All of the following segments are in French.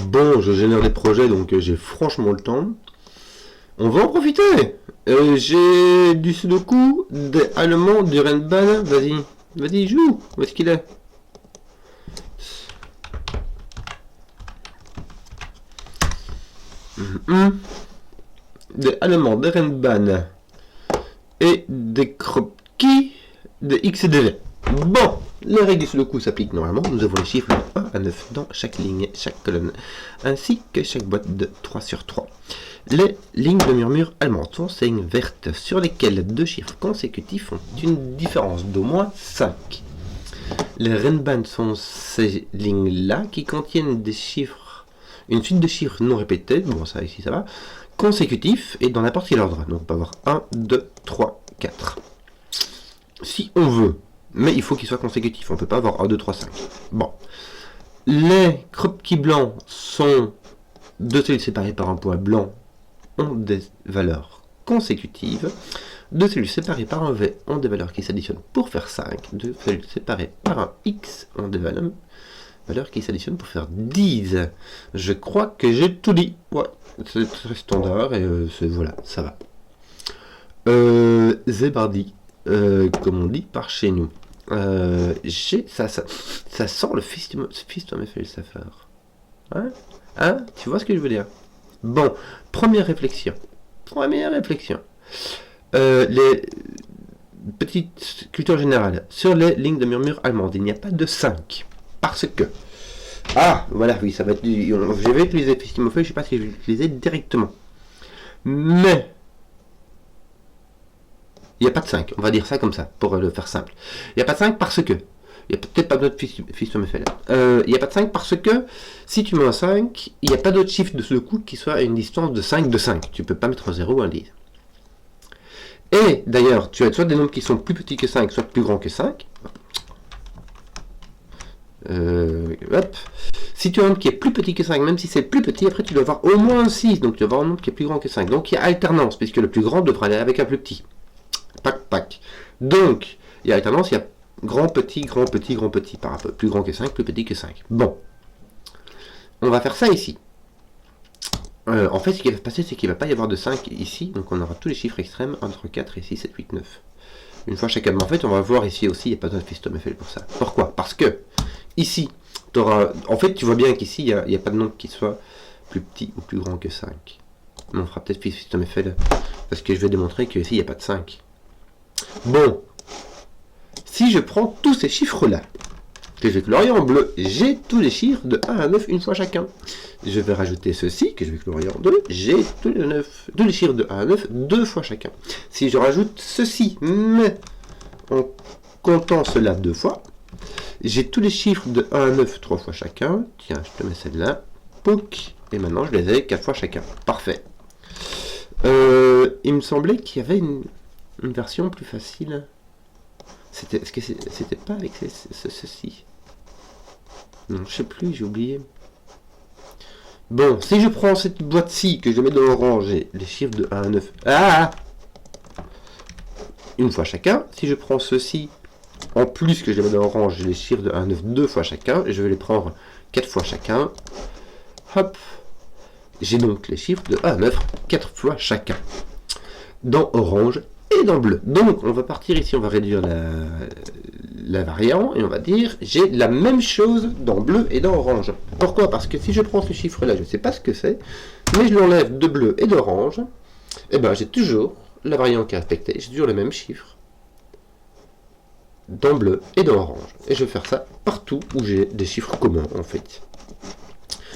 Bon, je génère des projets, donc j'ai franchement le temps. On va en profiter. J'ai du Sudoku, des Allemands, du Renban. Vas-y, vas-y, joue. Où est-ce qu'il est? Des Allemands, des Renban et des Kropki, des X et des V. Bon, les règles du Sudoku s'appliquent normalement. Nous avons les chiffres de 1 à 9 dans chaque ligne, chaque colonne, ainsi que chaque boîte de 3 sur 3. Les lignes de murmure allemandes sont ces lignes vertes sur lesquelles deux chiffres consécutifs ont une différence d'au moins 5. Les Renban sont ces lignes-là qui contiennent des chiffres, une suite de chiffres non répétés, bon ça ici ça va, consécutifs et dans n'importe quel ordre. Donc on peut avoir 1, 2, 3, 4. Si on veut, mais il faut qu'il soit consécutif, on ne peut pas avoir 1, 2, 3, 5. Bon. Les Kropki blancs sont deux cellules séparées par un point blanc ont des valeurs consécutives. Deux cellules séparées par un V ont des valeurs qui s'additionnent pour faire 5. Deux cellules séparées par un X ont des valeurs qui s'additionnent pour faire 10. Je crois que j'ai tout dit. Ouais, c'est très standard et voilà, ça va. Zébardi, comme on dit par chez nous. Ça sent le fiston Safer. Hein? Tu vois ce que je veux dire? Bon, première réflexion. Les petites cultures générales. Sur les lignes de murmure allemandes, il n'y a pas de 5. Parce que... Ah, voilà, oui, ça va être... Je vais utiliser Fistimofeuille, je ne sais pas si je vais l'utiliser directement. Mais... il n'y a pas de 5, on va dire ça comme ça, pour le faire simple. Il n'y a pas de 5 parce que... il n'y a peut-être pas d'autre Fistimofeuille. Il n'y a pas de 5 parce que... si tu mets un 5, il n'y a pas d'autre chiffre de ce coup qui soit à une distance de 5 de 5. Tu ne peux pas mettre un 0 ou un 10. Et d'ailleurs, tu as soit des nombres qui sont plus petits que 5, soit plus grands que 5. Hop. Si tu as un nombre qui est plus petit que 5, même si c'est plus petit, après tu dois avoir au moins 6. Donc tu dois avoir un nombre qui est plus grand que 5. Donc il y a alternance, puisque le plus grand devra aller avec un plus petit. Pac. Donc, il y a alternance, il y a grand, petit, grand, petit, grand, petit. Par rapport plus grand que 5, plus petit que 5. Bon. On va faire ça ici. En fait, ce qui va se passer, c'est qu'il ne va pas y avoir de 5 ici. Donc on aura tous les chiffres extrêmes, entre 4 et 6, 7, 8, 9. Une fois chacun. Mais en fait, on va voir ici aussi, il n'y a pas de Fistomeffel pour ça. Pourquoi? Parce que, ici, tu auras... en fait, tu vois bien qu'ici, il n'y a pas de nombre qui soit plus petit ou plus grand que 5. Mais on fera peut-être Fistomeffel, parce que je vais démontrer qu'ici, il n'y a pas de 5. Bon. Si je prends tous ces chiffres-là, que je vais colorier en bleu, j'ai tous les chiffres de 1 à 9 une fois chacun. Je vais rajouter ceci, que je vais colorier en bleu, j'ai tous les chiffres de 1 à 9 deux fois chacun. Si je rajoute ceci, mais en comptant cela deux fois, j'ai tous les chiffres de 1 à 9 trois fois chacun. Tiens, je te mets celle-là. Pouc. Et maintenant, je les ai 4 fois chacun. Parfait. Il me semblait qu'il y avait une version plus facile. Est-ce que c'était pas avec ceci? Non, je sais plus, j'ai oublié. Bon, si je prends cette boîte-ci, que je mets dans l'orange, j'ai les chiffres de 1 à 9. Ah! Une fois chacun. Si je prends ceci, en plus que je les mets dans l'orange, j'ai les chiffres de 1 à 9 deux fois chacun. Et je vais les prendre 4 fois chacun. Hop! J'ai donc les chiffres de 1 à 9 4 fois chacun. Dans orange et dans bleu. Donc, on va partir ici, on va réduire la variante et on va dire j'ai la même chose dans bleu et dans orange. Pourquoi? Parce que si je prends ce chiffre-là, je ne sais pas ce que c'est, mais je l'enlève de bleu et d'orange, et ben j'ai toujours la variante qui est respectée, j'ai toujours le même chiffre dans bleu et dans orange. Et je vais faire ça partout où j'ai des chiffres communs en fait.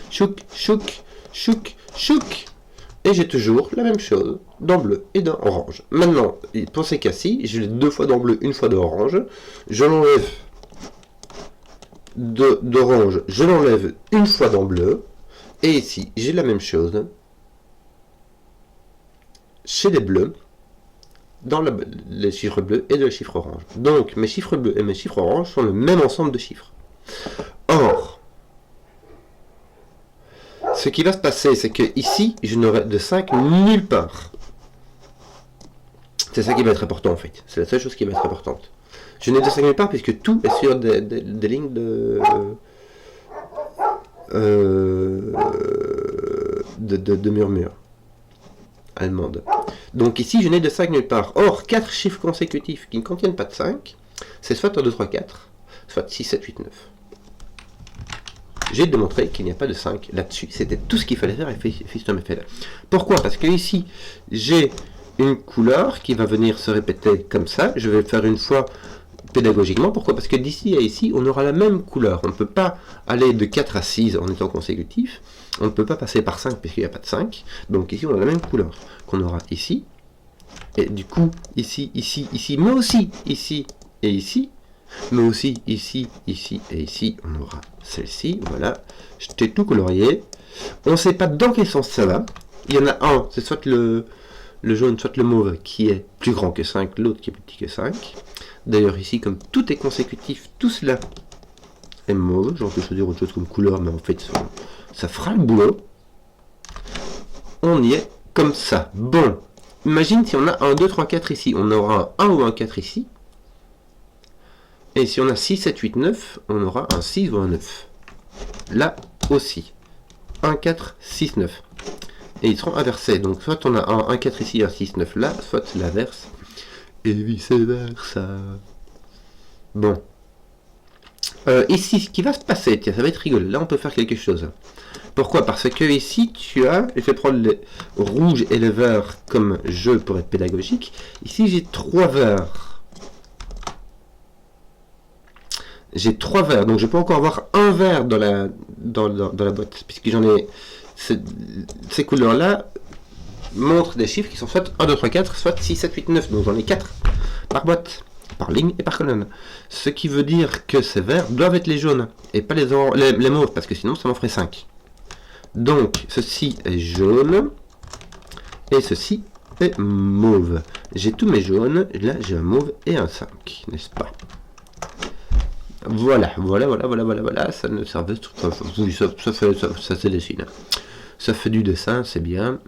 Chouk, chouk, chouk, chouk. Et j'ai toujours la même chose dans bleu et dans orange. Maintenant, pour ces cas-ci, j'ai deux fois dans bleu, une fois dans orange. Je l'enlève d'orange, je l'enlève une fois dans bleu. Et ici, j'ai la même chose chez les bleus, dans les chiffres bleus et les chiffres orange. Donc, mes chiffres bleus et mes chiffres orange sont le même ensemble de chiffres. Or, ce qui va se passer, c'est que ici, je n'aurai de 5 nulle part. C'est ça qui va être important en fait. C'est la seule chose qui va être importante. Je n'ai de 5 nulle part puisque tout est sur des lignes de... de murmure allemande. Donc ici, je n'ai de 5 nulle part. Or, 4 chiffres consécutifs qui ne contiennent pas de 5, c'est soit 1, 2, 3, 4, soit 6, 7, 8, 9. J'ai démontré qu'il n'y a pas de 5 là-dessus. C'était tout ce qu'il fallait faire et Fiston fait là. Pourquoi? Parce que ici, j'ai une couleur qui va venir se répéter comme ça. Je vais le faire une fois pédagogiquement. Pourquoi? Parce que d'ici à ici, on aura la même couleur. On ne peut pas aller de 4 à 6 en étant consécutif. On ne peut pas passer par 5 puisqu'il n'y a pas de 5. Donc ici, on a la même couleur qu'on aura ici. Et du coup, ici, ici, ici, mais aussi ici et ici. Mais aussi ici, ici et ici, on aura celle-ci. Voilà, je t'ai tout colorié. On ne sait pas dans quel sens ça va. Il y en a un, c'est soit le jaune, soit le mauve qui est plus grand que 5, l'autre qui est plus petit que 5. D'ailleurs ici, comme tout est consécutif, tout cela est mauve. J'aurais pu choisir autre chose comme couleur, mais en fait, ça fera le boulot. On y est comme ça. Bon, imagine si on a 1, 2, 3, 4 ici. On aura un 1 ou un 4 ici. Et si on a 6, 7, 8, 9, on aura un 6 ou un 9. Là aussi. 1, 4, 6, 9. Et ils seront inversés. Donc soit on a un 1, 4 ici, un 6, 9 là, soit l'inverse. Et vice versa. Bon. Ici, ce qui va se passer, tiens, ça va être rigolo. Là, on peut faire quelque chose. Pourquoi? Parce que ici, tu as... Je vais prendre les rouges et les verts comme jeu pour être pédagogique. Ici, j'ai 3 verts. J'ai 3 verres, donc je peux encore avoir un verre dans la boîte, puisque j'en ai... Ces couleurs-là montrent des chiffres qui sont soit 1, 2, 3, 4, soit 6, 7, 8, 9, donc j'en ai 4 par boîte, par ligne et par colonne. Ce qui veut dire que ces verres doivent être les jaunes, et pas les mauves, parce que sinon ça m'en ferait 5. Donc, ceci est jaune, et ceci est mauve. J'ai tous mes jaunes, là j'ai un mauve et un 5, n'est-ce pas? Voilà, ça ne servait ça se dessine. Ça fait du dessin, c'est bien.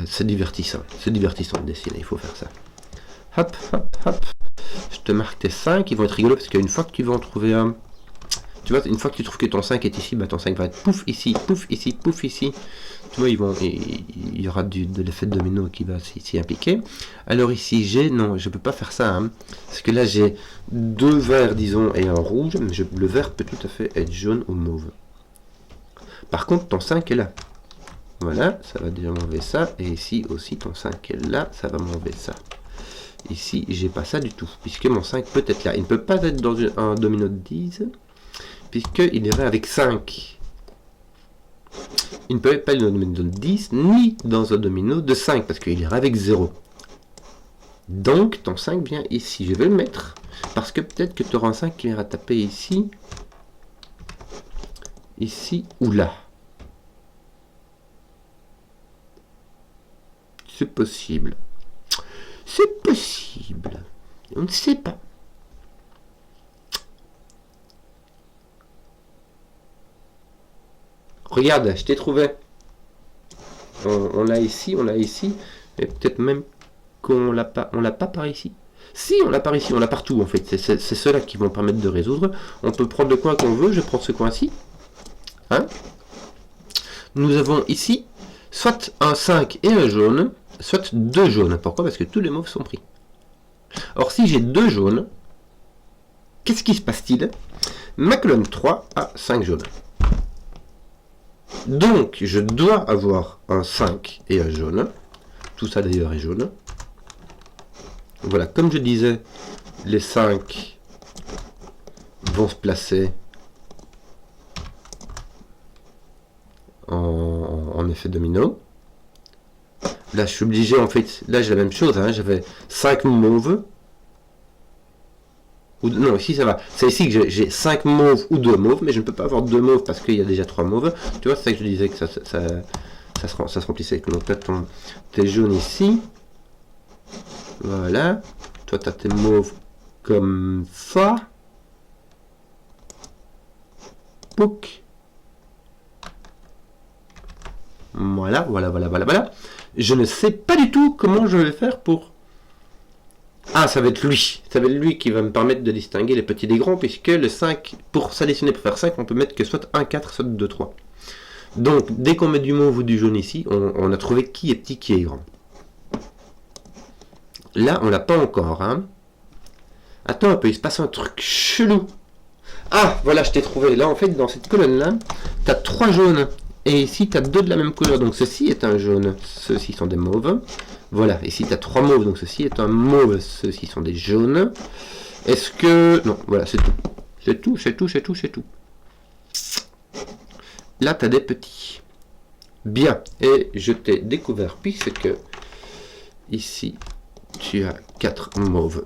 C'est divertissant. C'est divertissant de dessiner, il faut faire ça. Hop, hop, hop. Je te marque tes 5, ils vont être rigolos parce qu'une fois que tu vas en trouver un... Tu vois, une fois que tu trouves que ton 5 est ici, bah ton 5 va être pouf ici, pouf ici, pouf ici. Tu vois, il y aura de l'effet de domino qui va s'y impliquer. Alors ici, non, je peux pas faire ça, hein, parce que là j'ai 2 verts, disons, et un rouge, mais le vert peut tout à fait être jaune ou mauve. Par contre, ton 5 est là. Voilà, ça va déjà m'enlever ça, et ici aussi, ton 5 est là, ça va m'enlever ça. Ici, j'ai pas ça du tout, puisque mon 5 peut être là. Il ne peut pas être dans un domino de 10, puisqu'il irait avec 5. Il ne peut pas être dans un domino de 10, ni dans un domino de 5, parce qu'il irait avec 0. Donc, ton 5 vient ici. Je vais le mettre, parce que peut-être que tu auras un 5 qui ira taper ici, ici ou là. C'est possible. C'est possible. On ne sait pas. Regarde, je t'ai trouvé. On l'a ici, mais peut-être même qu'on l'a pas par ici. Si, on l'a par ici, on l'a partout en fait. C'est ceux-là qui vont permettre de résoudre. On peut prendre le coin qu'on veut, je prends ce coin-ci. Hein? Nous avons ici soit un 5 et un jaune, soit 2 jaunes. Pourquoi? Parce que tous les mauves sont pris. Or, si j'ai 2 jaunes, qu'est-ce qui se passe-t-il? Ma colonne 3 a 5 jaunes. Donc, je dois avoir un 5 et un jaune. Tout ça d'ailleurs est jaune. Voilà, comme je disais, les 5 vont se placer en effet domino. Là, je suis obligé, en fait, là j'ai la même chose, hein, j'avais 5 mauves. Non, ici ça va. C'est ici que j'ai 5 mauves ou 2 mauves, mais je ne peux pas avoir 2 mauves parce qu'il y a déjà 3 mauves. Tu vois, c'est ça que je disais que ça se remplissait. Donc tu as tes jaunes ici. Voilà. Toi, tu as tes mauves comme ça. Pouc. Voilà. Je ne sais pas du tout comment je vais faire pour Ah, ça va être lui. Ça va être lui qui va me permettre de distinguer les petits des grands, puisque le 5, pour sélectionner pour faire 5, on peut mettre que soit 1, 4, soit 2, 3. Donc, dès qu'on met du mauve ou du jaune ici, on a trouvé qui est petit, qui est grand. Là, on l'a pas encore, hein. Attends un peu, il se passe un truc chelou. Ah, voilà, je t'ai trouvé. Là, en fait, dans cette colonne-là, tu as 3 jaunes. Et ici, tu as 2 de la même couleur. Donc, ceci est un jaune. Ceux-ci sont des mauves. Voilà, ici, tu as 3 mauves. Donc, ceci est un mauve. Ceux-ci sont des jaunes. Est-ce que... Non, voilà, c'est tout. C'est tout, c'est tout, c'est tout, c'est tout. Là, tu as des petits. Bien. Et je t'ai découvert, puisque ici, tu as 4 mauves.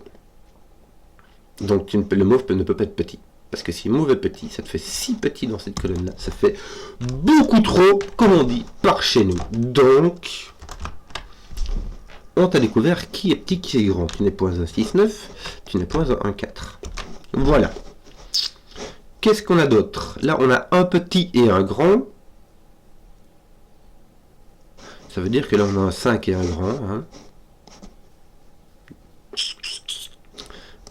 Donc, le mauve ne peut pas être petit. Parce que si mauve est petit, ça te fait 6 petits dans cette colonne-là. Ça fait beaucoup trop, comme on dit, par chez nous. Donc, on t'a découvert qui est petit, qui est grand. Tu n'es point un 6-9, tu n'es point un 1-4. Voilà. Qu'est-ce qu'on a d'autre? Là, on a un petit et un grand. Ça veut dire que là, on a un 5 et un grand. Hein.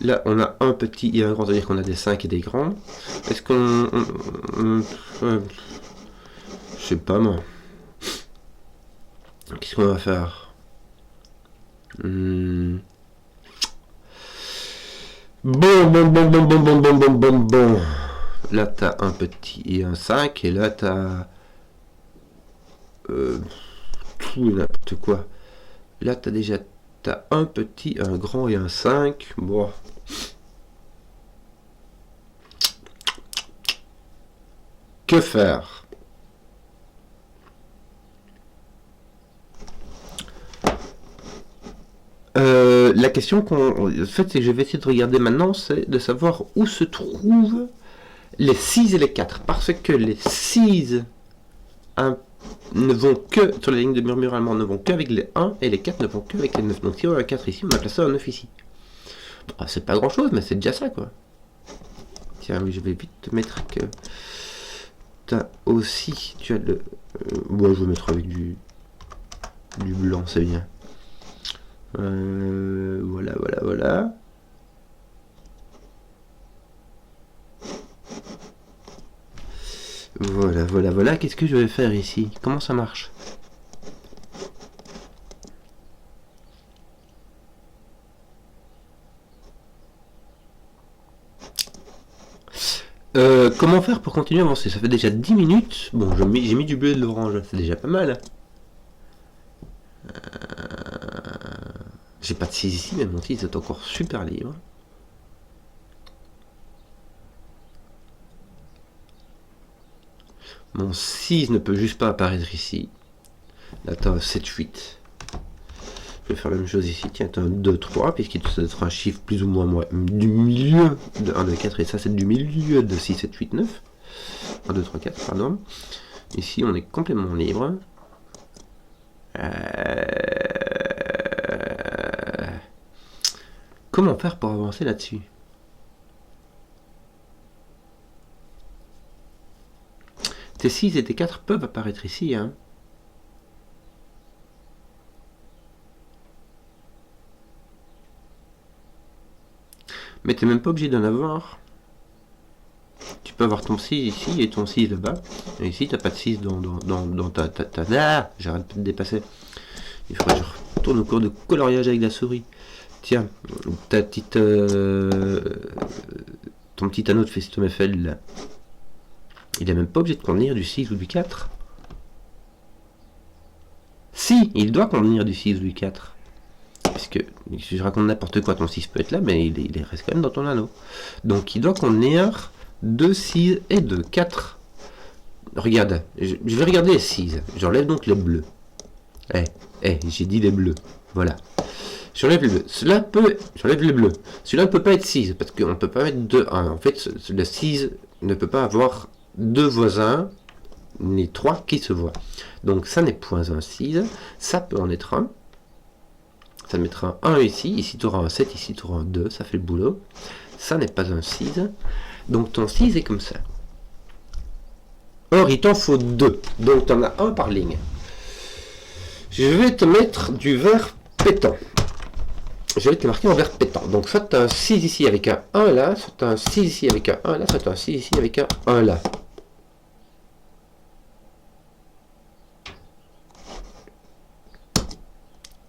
Là, on a un petit et un grand, c'est-à-dire qu'on a des 5 et des grands. Est-ce qu'on... je sais pas, moi. Qu'est-ce qu'on va faire? Bon. Là, t'as un petit et un 5, et là, t'as... tout et n'importe quoi. Là, t'as déjà... T'as un petit, un grand et un 5. Bon... Que faire? La question qu'on fait, c'est que je vais essayer de regarder maintenant, c'est de savoir où se trouvent les 6 et les 4. Parce que les 6 ne vont que, sur la ligne de murmure allemand, ne vont qu'avec les 1 et les 4 ne vont qu'avec les 9. Donc si on a un 4 ici, on a placé un 9 ici. Bon, c'est pas grand chose, mais c'est déjà ça, quoi. Tiens, mais je vais vite te mettre que... T'as aussi, tu as le... bon, je vais mettre avec du blanc, c'est bien. Voilà, voilà, voilà. Voilà, voilà, voilà. Qu'est-ce que je vais faire ici? Comment ça marche? Comment faire pour continuer à avancer? Ça fait déjà 10 minutes. Bon, j'ai mis du bleu et de l'orange. C'est déjà pas mal. J'ai pas de 6 ici, mais mon 6 est encore super libre. Mon 6 ne peut juste pas apparaître ici. Là, t'as un 7, 8. Je vais faire la même chose ici. Tiens, t'as un 2, 3, puisqu'il doit être un chiffre plus ou moins du milieu de 1, 2, 4. Et ça, c'est du milieu de 6, 7, 8, 9. 1, 2, 3, 4, pardon. Ici, on est complètement libre. Comment faire pour avancer là-dessus? Tes 6 et tes 4 peuvent apparaître ici, hein. Mais t'es même pas obligé d'en avoir. Tu peux avoir ton 6 ici et ton 6 là-bas. Et ici, t'as pas de 6 dans ta... Ah, j'arrête de te dépasser. Il faudrait que je retourne au cours de coloriage avec la souris. Tiens, ta petite... ton petit anneau de Festomefeld, là. Il est même pas obligé de contenir du 6 ou du 4. Si, il doit contenir du 6 ou du 4. Parce que, si je raconte n'importe quoi, ton 6 peut être là, mais il reste quand même dans ton anneau. Donc il doit contenir 2, 6 et 2, 4. Regarde, je vais regarder les 6. J'enlève donc les bleus. J'ai dit les bleus. Voilà. J'enlève les bleus. J'enlève les bleus. Celui-là ne peut pas être 6, parce qu'on ne peut pas mettre 2, 1. En fait, le 6 ne peut pas avoir 2 voisins, ni 3 qui se voient. Donc ça n'est point un 6. Ça peut en être un. Ça mettra un 1 ici. Ici, tu auras un 7. Ici, tu auras un 2. Ça fait le boulot. Ça n'est pas un 6. Donc ton 6 est comme ça. Or, il t'en faut 2. Donc tu en as un par ligne. Je vais te mettre du vert pétant. je vais te marquer en vert pétant. Donc soit tu as un 6 ici avec un 1 là, soit tu as un 6 ici avec un 1 là, soit tu as un 6 ici avec un 1 là.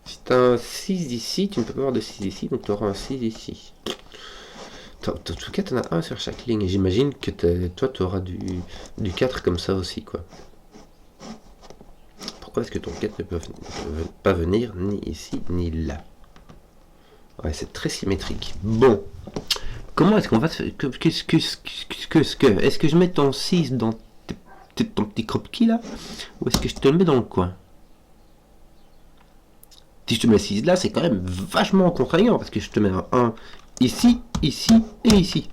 Si tu as un 6 ici, tu ne peux pas avoir de 6 ici, donc tu auras un 6 ici. En tout cas, tu en as un sur chaque ligne. Et j'imagine que toi, tu auras du 4 comme ça aussi, quoi. Pourquoi est-ce que ton 4 ne peut pas venir ni ici, ni là? Ouais, c'est très symétrique. Bon. Comment est-ce qu'on va se... Est-ce que je mets ton 6 dans ton petit croquis là? Ou est-ce que je te le mets dans le coin? Si je te mets 6 là, c'est quand même vachement contraignant parce que je te mets un 1 ici, ici et ici.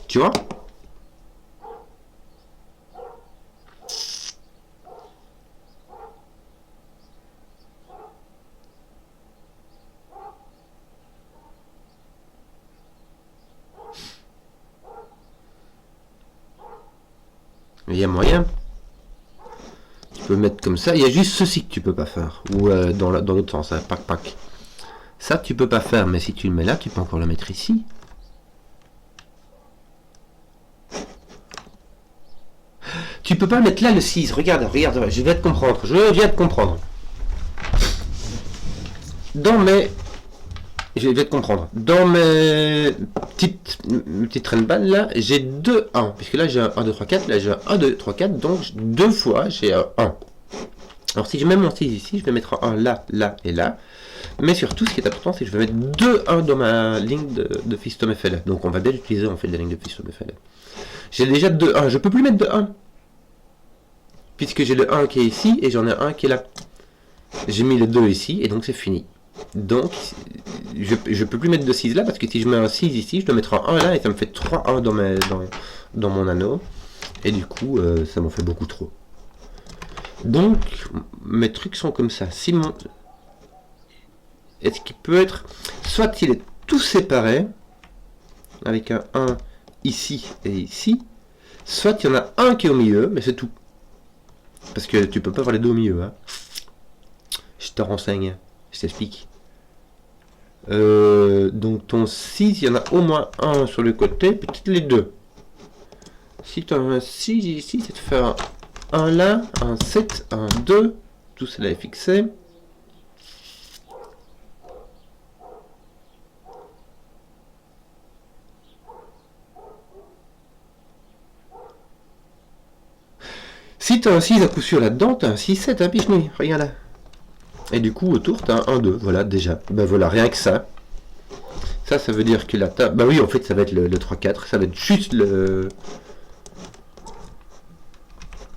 Tu vois? Il y a moyen. Tu peux mettre comme ça. Il y a juste ceci que tu peux pas faire. Ou dans l'autre sens, hein, pac. Ça, tu peux pas faire, mais si tu le mets là, tu peux encore le mettre ici. Tu peux pas mettre là le 6. Regarde, je vais te comprendre. Je viens de comprendre. Je vais te comprendre. Dans mes petites traîne-balles là, j'ai 2 1. Puisque là j'ai un 1, 2, 3, 4. Là j'ai un 1, 2, 3, 4. Donc 2 fois j'ai un 1. Alors si je mets mon 6 ici, je vais mettre un 1 là, là et là. Mais surtout, ce qui est important, c'est que je vais mettre 2 1 dans ma ligne de Fistom FL. Donc on va bien utiliser en fait la ligne de Fistom FL. J'ai déjà 2 1. Je peux plus mettre de 1. Puisque j'ai le 1 qui est ici et j'en ai un qui est là. J'ai mis le 2 ici et donc c'est fini. Donc je peux plus mettre de 6 là parce que si je mets un 6 ici, je dois mettre un 1 là et ça me fait 3 1 dans mon anneau. Et du coup, ça m'en fait beaucoup trop. Donc, mes trucs sont comme ça. Si mon... Est-ce qu'il peut être... Soit il est tout séparé, avec un 1 ici et ici, soit il y en a un qui est au milieu, mais c'est tout. Parce que tu peux pas avoir les deux au milieu. Hein. Je te renseigne, je t'explique. Donc ton 6, il y en a au moins un sur le côté, peut-être les deux. Si tu as un 6 ici, c'est de faire un là, un 7, un 2, tout cela est fixé. Si tu as un 6 à coup sûr là-dedans, tu as un 6, 7, un piche-nouille, regarde là. Et du coup, autour, tu as un 1, 2, voilà, déjà. Ben voilà, rien que ça. Ça veut dire que la table... Bah oui, en fait, ça va être le 3, 4. Ça va être juste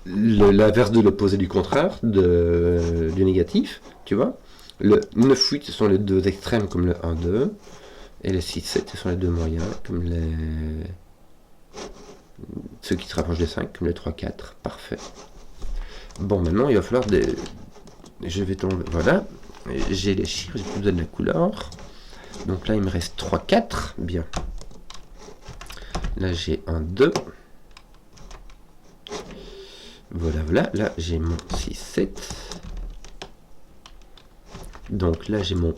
l'inverse de l'opposé du contraire, du négatif, tu vois. Le 9, 8, ce sont les deux extrêmes, comme le 1, 2. Et le 6, 7, ce sont les deux moyens, comme ceux qui se rapprochent des 5, comme le 3, 4. Parfait. Bon, maintenant, il va falloir des... Je vais tomber... Voilà. J'ai les chiffres, j'ai plus besoin de la couleur. Donc là, il me reste 3, 4. Bien. Là, j'ai un 2. Voilà, voilà. Là, j'ai mon 6, 7. Donc là, j'ai mon...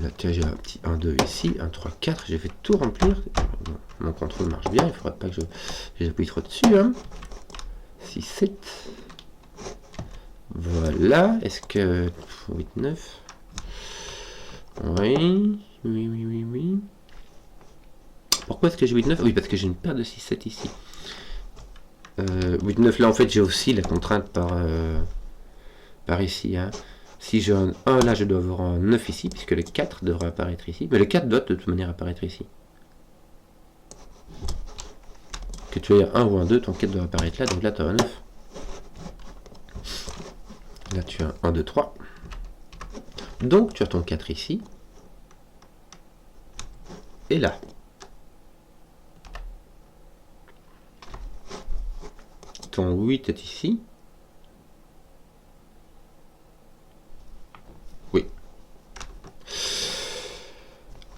Là, j'ai un petit 1, 2 ici. 1, 3, 4. Je vais tout remplir. Mon contrôle marche bien. Il ne faudrait pas que j'appuie trop dessus. Hein. 6, 7. Voilà. Est-ce que... 8, 9. Oui. Pourquoi est-ce que j'ai 8, 9? Oui, parce que j'ai une paire de 6, 7 ici. 8, 9, là, en fait, j'ai aussi la contrainte par ici. Hein. Si j'ai un 1, là, je dois avoir un 9 ici, puisque le 4 devrait apparaître ici. Mais le 4 doit, de toute manière, apparaître ici. Que tu aies un 1 ou un 2, ton 4 doit apparaître là, donc là, tu as un 9. Là, tu as un 1, 2, 3. Donc, tu as ton 4 ici. Et là. Ton 8 est ici. Oui.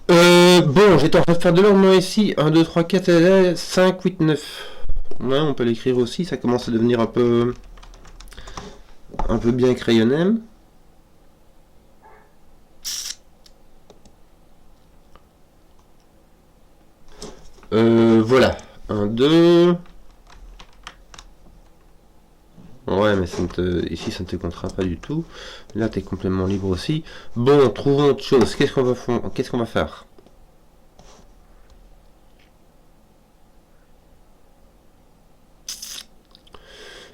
Bon, j'étais en train de faire de l'ordre ici. 1, 2, 3, 4, 5, 8, 9. Ouais, on peut l'écrire aussi. Ça commence à devenir un peu bien crayonné. Ouais, mais ça ne te... ici, ça ne te contraint pas du tout. Là, tu es complètement libre aussi. Bon, trouvons autre chose. Qu'est-ce qu'on va faire?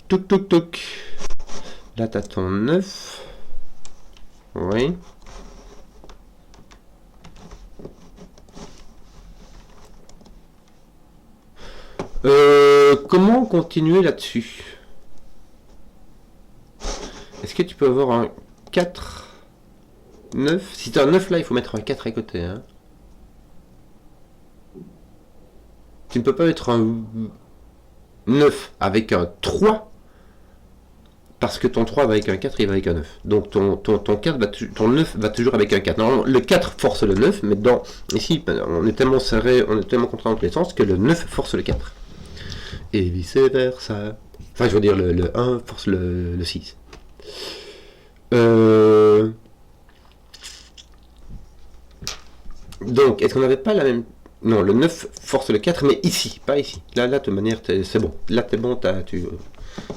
Toc, toc, toc. Là, tu as ton 9. Oui. Comment continuer là-dessus? Est-ce que tu peux avoir un 4, 9? Si tu as un 9 là, il faut mettre un 4 à côté. Hein. Tu ne peux pas mettre un 9 avec un 3 parce que ton 3 va avec un 4, il va avec un 9. Donc ton 4 ton 9 va toujours avec un 4. Normalement, le 4 force le 9, mais ici, on est tellement serré, on est tellement contraint dans tous les sens que le 9 force le 4. Et vice versa. Enfin, je veux dire, le 1 force le 6. Donc, est-ce qu'on n'avait pas la même... Non, le 9 force le 4, mais ici, pas ici. Là, de toute manière, c'est bon. Là, t'es bon, tu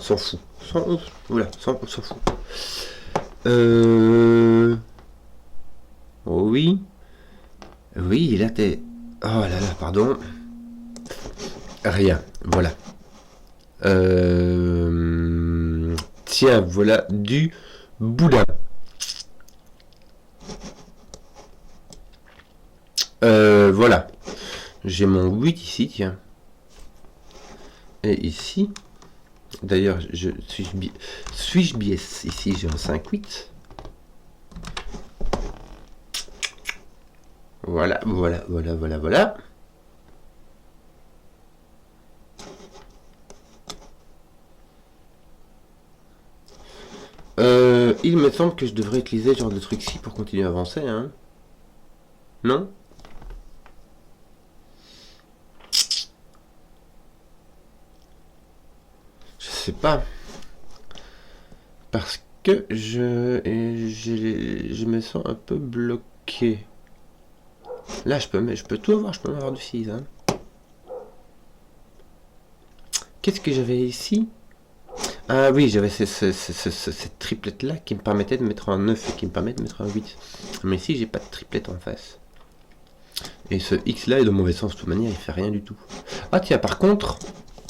s'en fous. Voilà, s'en fout. Oui. Oui, là, t'es... Oh là là, pardon. Rien, voilà. Tiens, voilà du boudin. Voilà. J'ai mon 8 ici, tiens. Et ici, d'ailleurs, suis-je biais ici, j'ai un 5-8. Voilà. Il me semble que je devrais utiliser ce genre de truc-ci pour continuer à avancer, hein. Non? Je sais pas. Parce que je me sens un peu bloqué. Là, je peux tout avoir, je peux avoir du 6, hein. Qu'est-ce que j'avais ici? Ah oui, j'avais cette triplette là qui me permettait de mettre un 9 et qui me permet de mettre un 8. Mais ici, j'ai pas de triplette en face. Et ce X là est de mauvais sens de toute manière, il fait rien du tout. Ah tiens, par contre,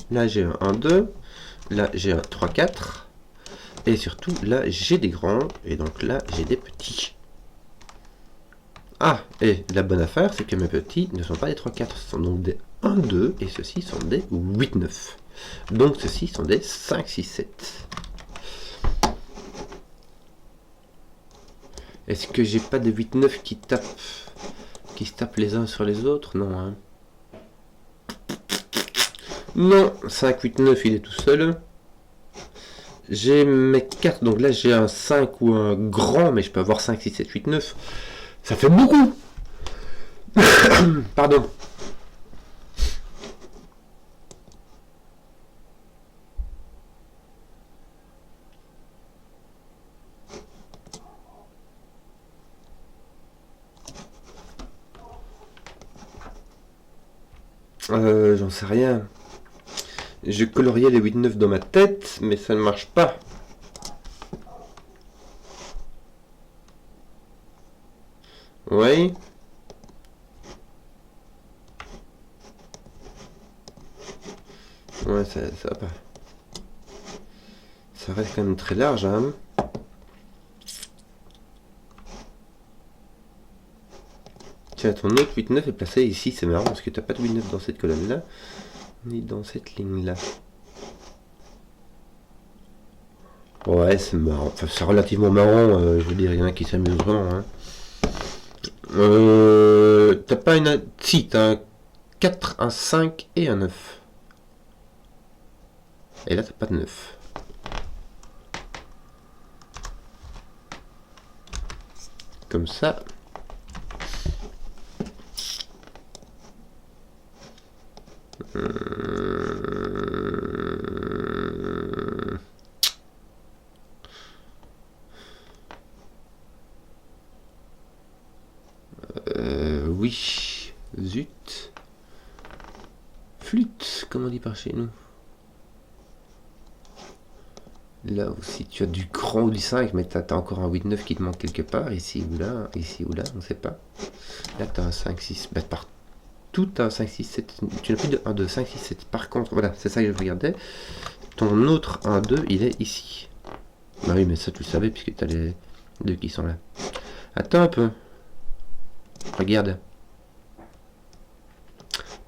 là j'ai un 1, 2, là j'ai un 3, 4. Et surtout, là j'ai des grands, et donc là j'ai des petits. Ah, et la bonne affaire, c'est que mes petits ne sont pas des 3, 4, ce sont donc des 1, 2, et ceux-ci sont des 8, 9. Donc ceux-ci sont des 5, 6, 7. Est-ce que j'ai pas de 8, 9 qui se tapent les uns sur les autres? Non, hein. Non, 5, 8, 9, il est tout seul. J'ai mes 4, donc là j'ai un 5 ou un grand, mais je peux avoir 5, 6, 7, 8, 9. Ça fait beaucoup. Pardon. J'en sais rien. Je coloriais les 8-9 dans ma tête, mais ça ne marche pas. Oui. Ouais, ça va pas. Ça reste quand même très large, hein. Tiens, ton autre 8-9 est placé ici, c'est marrant parce que t'as pas de 8-9 dans cette colonne-là, ni dans cette ligne-là. Ouais, c'est marrant. Enfin, c'est relativement marrant, je veux dire, il y en a qui s'amusent vraiment, hein. T'as pas une... Si, t'as un 4, un 5 et un 9. Et là, t'as pas de 9. Comme ça. Oui. Zut. Flûte, comme on dit par chez nous. Là aussi, tu as du grand ou du 5, mais tu as encore un 8-9 qui te manque quelque part, ici ou là, on ne sait pas. Là, tu as un 5-6, bah, partout, tu as un 5-6-7, tu n'as plus de 1, 2, 5, 6, 7. Par contre, voilà, c'est ça que je regardais, ton autre 1, 2, il est ici. Bah oui, mais ça, tu le savais, puisque tu as les deux qui sont là. Attends un peu. Regarde.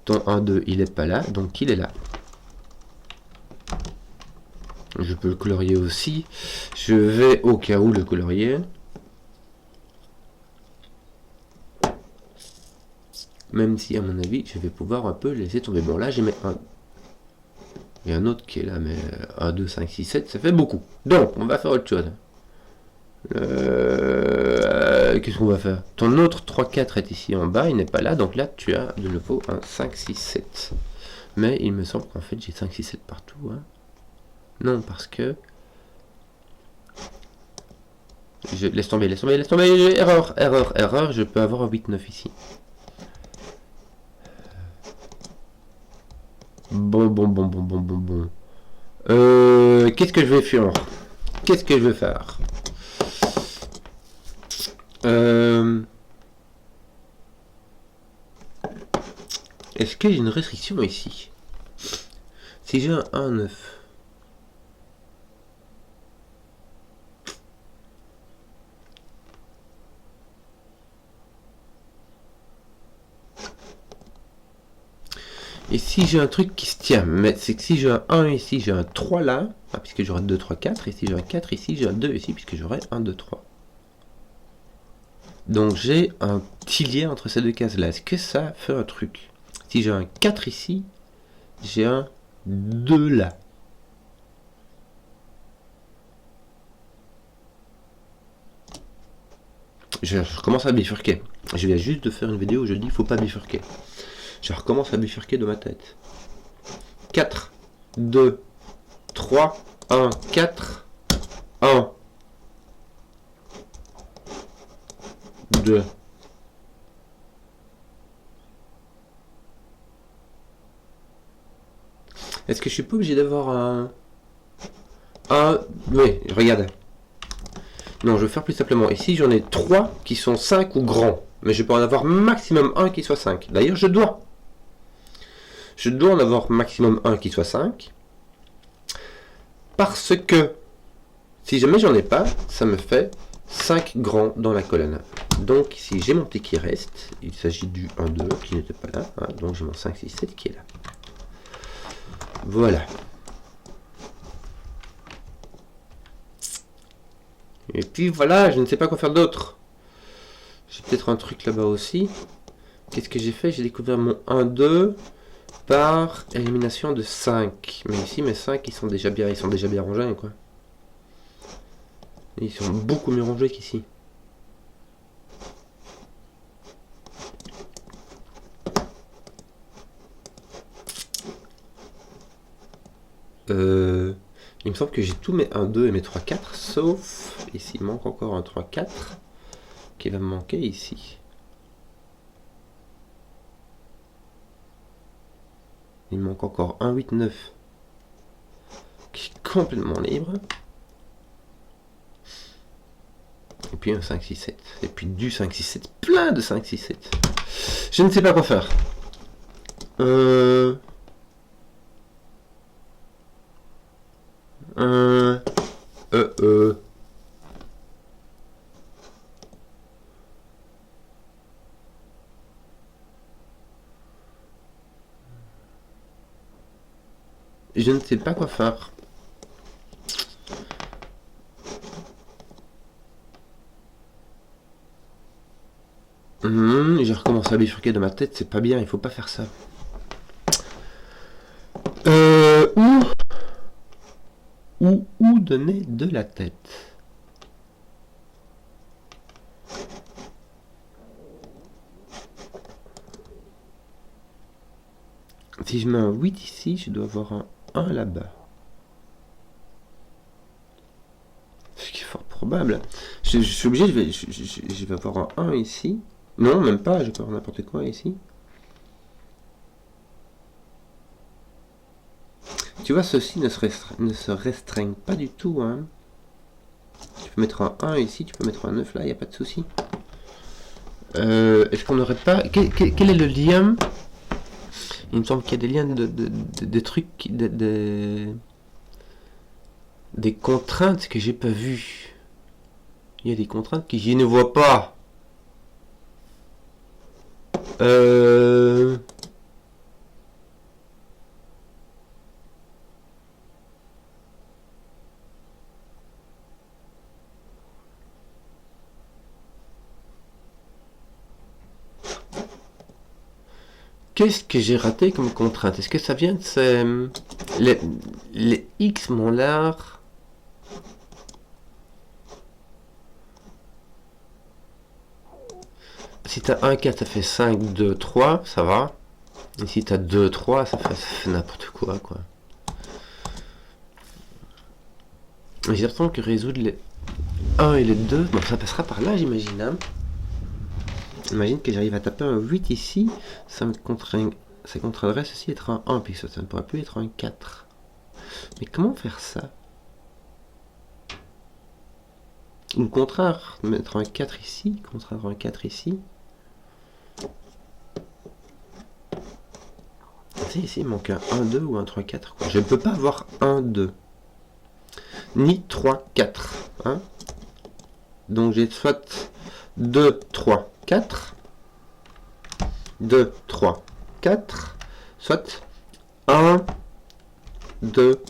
Ton 1, 2, il est pas là, donc il est là. Je peux le colorier aussi. Je vais au cas où le colorier. Même si, à mon avis, je vais pouvoir un peu laisser tomber. Bon, là, j'ai mis un. Il y a un autre qui est là, mais 1, 2, 5, 6, 7, ça fait beaucoup. Donc, on va faire autre chose. Qu'est-ce qu'on va faire? Ton autre 3, 4 est ici en bas, il n'est pas là, donc là, tu as de nouveau un 5, 6, 7. Mais il me semble qu'en fait, j'ai 5, 6, 7 partout. Hein. Non, parce que... Laisse tomber, erreur, je peux avoir un 8, 9 ici. Bon. Qu'est-ce que je vais faire? Est-ce que j'ai une restriction ici? Si j'ai un 1, 9... Et si j'ai un truc qui se tient, mais c'est que si j'ai un 1 ici, j'ai un 3 là, puisque j'aurai 2, 3, 4, et si j'ai un 4 ici, j'ai un 2 ici, puisque j'aurai 1, 2, 3. Donc j'ai un petit lien entre ces deux cases là. Est-ce que ça fait un truc? Si j'ai un 4 ici, j'ai un 2 là. Je recommence à bifurquer. Je viens juste de faire une vidéo où je dis faut pas bifurquer. Je recommence à bifurquer de ma tête. 4, 2, 3, 1, 4, 1, 2. Est-ce que je suis pas obligé d'avoir un... Oui, regarde. Non, je vais faire plus simplement. Ici, j'en ai 3 qui sont 5 ou grands. Mais je peux en avoir maximum un qui soit 5. D'ailleurs, je dois en avoir maximum un qui soit 5. Parce que, si jamais j'en ai pas, ça me fait 5 grands dans la colonne. Donc, si j'ai mon petit qui reste, il s'agit du 1, 2 qui n'était pas là. Hein, donc, j'ai mon 5, 6, 7 qui est là. Voilà. Et puis voilà, je ne sais pas quoi faire d'autre. J'ai peut-être un truc là-bas aussi. Qu'est-ce que j'ai fait? J'ai découvert mon 1, 2 par élimination de 5. Mais ici, mes 5, ils sont déjà bien rangés, quoi. Ils sont beaucoup mieux rangés qu'ici. Il me semble que j'ai tous mes 1, 2 et mes 3, 4, sauf ici, il manque encore un 3, 4 qui va me manquer ici. Il me manque encore un 8, 9 qui est complètement libre. Et puis un 5, 6, 7. Et puis du 5, 6, 7. Plein de 5, 6, 7. Je ne sais pas quoi faire. Je ne sais pas quoi faire. J'ai recommencé à bifurquer de ma tête, c'est pas bien, il faut pas faire ça. Où donner de la tête? Si je mets un 8 ici, je dois avoir un 1 là-bas. Ce qui est fort probable. Je suis obligé, je vais avoir un 1 ici. Non, même pas, je peux avoir n'importe quoi ici. Tu tu vois, ceci ne se restreignent pas du tout. Hein. Tu peux mettre un 1 ici, tu peux mettre un 9 là, il n'y a pas de souci. Est-ce qu'on n'aurait pas... Quel est le lien? Il me semble qu'il y a des liens de trucs... Des contraintes que j'ai pas vues. Il y a des contraintes que je ne vois pas. Qu'est-ce que j'ai raté comme contrainte? Est-ce que ça vient de ces... Les X m'ont l'air... Si t'as 1, 4, ça fait 5, 2, 3, ça va. Et si t'as 2, 3, ça fait n'importe quoi, quoi. J'ai l'impression que résoudre les 1 et les 2, bon, ça passera par là, j'imagine. Hein. Imagine que j'arrive à taper un 8 ici, ça contraindrait ceci être un 1, puisque ça ne pourrait plus être un 4. Mais comment faire ça? Une contraire, mettre un 4 ici, contraindre un 4 ici. Ici, il manque un 1, 2 ou un 3, 4. Quoi. Je ne peux pas avoir 1, 2. Ni 3, 4. Hein. Donc j'ai soit 2, 3, 4. 2, 3, 4. Soit 1, 2,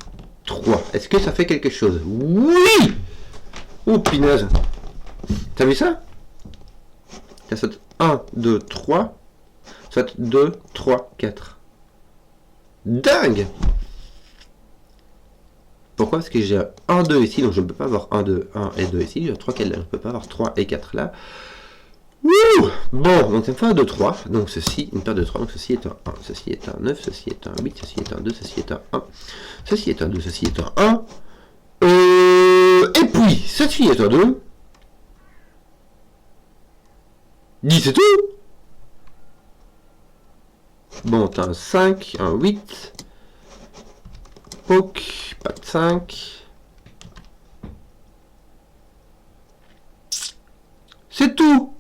3. Est-ce que ça fait quelque chose? Oui! Oh, pinaise! T'as vu ça? T'as soit 1, 2, 3. Soit 2, 3, 4. Dingue! Pourquoi? Parce que j'ai 1, 2 ici, donc je ne peux pas avoir 1, 2, 1 et 2 ici. J'ai 3 4 là, je ne peux pas avoir 3 et 4 là. Wouh! Bon, donc ça me fait un 2, 3. Donc ceci, une paire de 3, donc ceci est un 1, ceci est un 9, ceci est un 8, ceci est un 2, ceci est un 1, ceci est un 2, ceci est un 1. Et puis, ceci est un 2. 10 c'est tout! Bon, t'as un 5, un 8. Poke, pas de 5. C'est tout!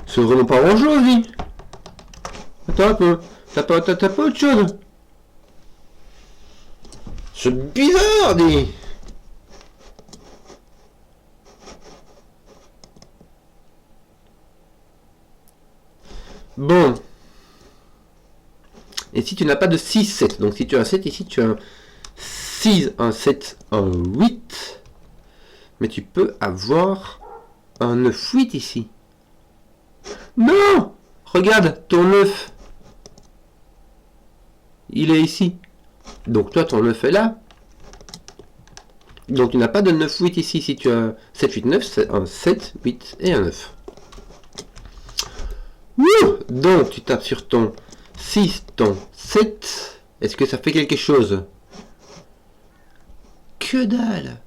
C'est vraiment pas grand chose, lui. Attends un peu. T'as pas autre chose? C'est bizarre, dis. Bon. Et si tu n'as pas de 6, 7, donc si tu as un 7 ici, tu as un 6, un 7, un 8. Mais tu peux avoir un 9, 8 ici. Non! Regarde, ton 9. Il est ici. Donc toi, ton 9 est là. Donc tu n'as pas de 9, 8 ici. Si tu as 7, 8, 9, c'est un 7, 8 et un 9. Wouh! Donc tu tapes sur ton 6, ton 7. Est-ce que ça fait quelque chose? Que dalle!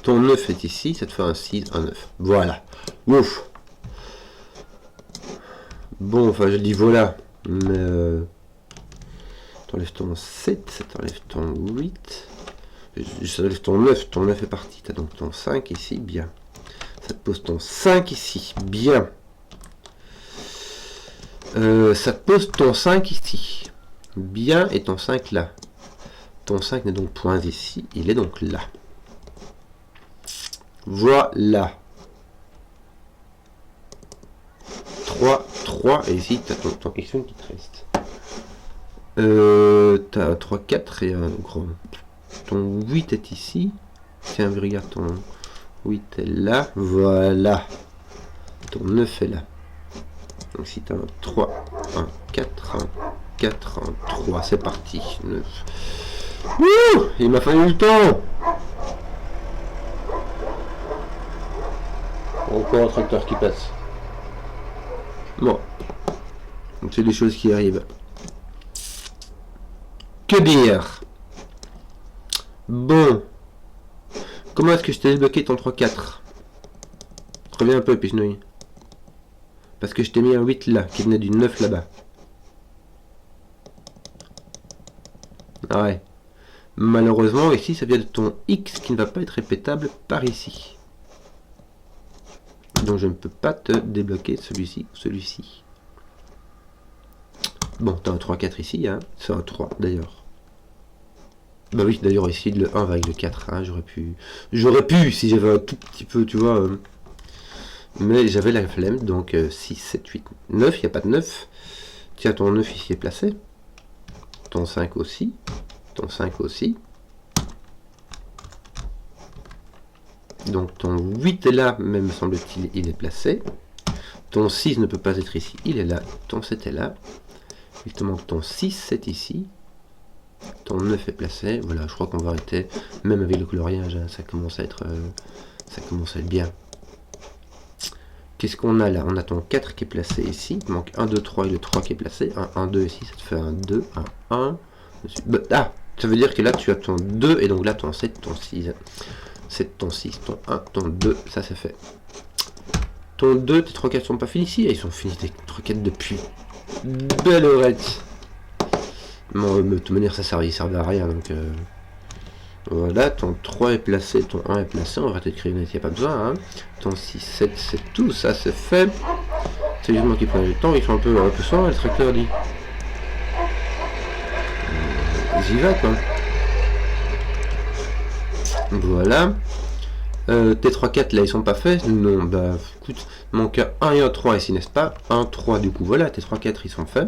Ton 9 est ici, ça te fait un 6, un 9. Voilà. Ouf. Bon, enfin je dis voilà. Mais t'enlèves ton 7, ça t'enlève ton 8. Ça t'enlève ton 9 est parti. T'as donc ton 5 ici, bien. Ça te pose ton 5 ici, bien. Ça te pose ton 5 ici. Bien, et ton 5 là. Ton 5 n'est donc point ici, il est donc là. Voilà. 3, 3, et ici, tu as ton question qui te reste. Tu as 3, 4 et un gros. Ton 8 est ici. Tiens, regarde, ton 8 est là. Voilà. Ton 9 est là. Donc si tu as un 3, un 4, un 4, un 3, c'est parti. 9. Ouh, il m'a fallu le temps. Encore un tracteur qui passe. Bon. Donc c'est des choses qui arrivent. Que dire? Bon. Comment est-ce que je t'ai débloqué ton 3-4? Reviens un peu, Pichenouille. Parce que je t'ai mis un 8 là, qui venait du 9 là-bas. Ah ouais. Malheureusement, ici, ça vient de ton X qui ne va pas être répétable par ici. Donc je ne peux pas te débloquer celui-ci ou celui-ci. Bon, t'as un 3-4 ici, hein. C'est un 3 d'ailleurs. Bah oui, d'ailleurs ici le 1 va avec le 4, hein. J'aurais pu si j'avais un tout petit peu, tu vois. Mais j'avais la flemme, donc 6, 7, 8, 9, il n'y a pas de 9. Tiens, ton 9 ici est placé. Ton 5 aussi. Ton 5 aussi. Donc ton 8 est là, même me semble-t-il, il est placé. Ton 6 ne peut pas être ici, il est là. Ton 7 est là. Il te manque ton 6, 7 ici. Ton 9 est placé. Voilà, je crois qu'on va arrêter. Même avec le coloriage, hein, ça commence à être bien. Qu'est-ce qu'on a là? On a ton 4 qui est placé ici. Il manque 1, 2, 3 et le 3 qui est placé. 1, 1, 2 ici, ça te fait un 2, un 1. Ah, ça veut dire que là tu as ton 2 et donc là ton 7, ton 6. 7, ton 6, ton 1, ton 2, ça c'est fait. Ton 2, tes 3 4 sont pas finis ici. Ils sont finis tes 3 4 depuis. Belle orette. Bon, de toute manière ça servait à rien donc voilà, ton 3 est placé, ton 1 est placé, on va te créer une il n'y a pas besoin, hein. Ton 6, 7, c'est tout, ça c'est fait. C'est juste moi qui prends du temps, ils sont un peu sans, le tracteur dit. J'y vais quoi. Voilà. Tes 3, 4 là ils sont pas faits. Non, bah écoute, il manque un 1 et un 3 ici, n'est-ce pas? 1, 3 du coup, voilà, tes 3, 4 ils sont faits.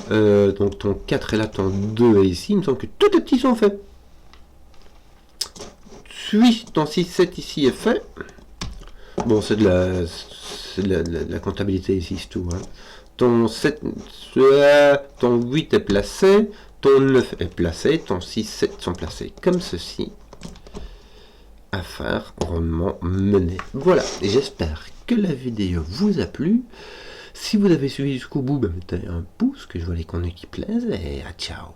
Donc ton 4 est là, ton 2 est ici, il me semble que tous tes petits sont faits. Oui, ton 6, 7 ici est fait. Bon, c'est de la comptabilité ici, c'est tout. Hein. Ton 7, ton 8 est placé, ton 9 est placé, ton 6, 7 sont placés comme ceci. Affaire rondement menée. Voilà, et j'espère que la vidéo vous a plu. Si vous avez suivi jusqu'au bout, mettez un pouce, que je vois les contenus qui plaisent, et à ciao.